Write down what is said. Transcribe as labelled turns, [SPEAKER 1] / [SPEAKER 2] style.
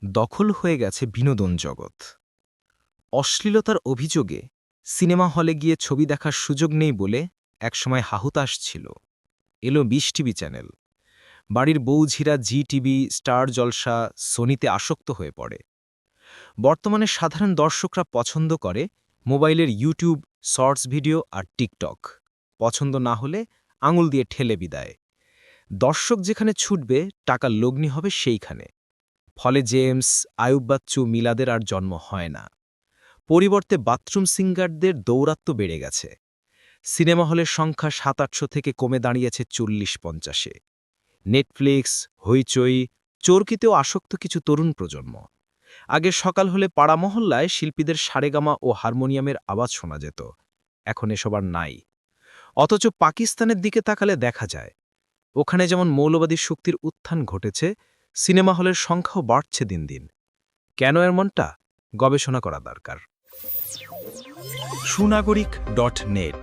[SPEAKER 1] দখল হয়ে গেছে বিনোদন জগৎ। অশ্লীলতার অভিযোগে সিনেমা হলে গিয়ে ছবি দেখার সুযোগ নেই বলে একসময় হাহুতাশ ছিল। এলো ২০ টিভি চ্যানেল। বাড়ির বউঝিরা জি টিভি, স্টার জলসা, সোনিতে আসক্ত হয়ে পড়ে। বর্তমানে সাধারণ দর্শকরা পছন্দ করে মোবাইলের ইউটিউব, শর্টস ভিডিও আর টিকটক। পছন্দ না হলে আঙুল দিয়ে ঠেলে বিদায়। দর্শক যেখানে ছুটবে, টাকা লগ্নি হবে সেইখানে। ফলে জেমস, আয়ুব বাচ্চু, মিলাদের আর জন্ম হয় না। পরিবর্তে বাথরুম সিঙ্গারদের দৌরাত্ম্য বেড়ে গেছে। সিনেমা হলের সংখ্যা ৭-৮০০ থেকে কমে দাঁড়িয়েছে ৪০-৫০-এ। নেটফ্লিক্স, হইচই, চরকিতেও আসক্ত কিছু তরুণ প্রজন্ম। আগে সকাল হলে পাড়া মহল্লায় শিল্পীদের সারেগামা ও হারমোনিয়ামের আওয়াজ শোনা যেত। এখন এসব আর নাই। অথচ পাকিস্তানের দিকে তাকালে দেখা যায়, ওখানে যেমন মৌলবাদী শক্তির উত্থান ঘটেছে, সিনেমা হলের সংখ্যাও বাড়ছে দিন দিন। কেন এমনটা? গবেষণা করা দরকার।
[SPEAKER 2] সুনাগরিক.net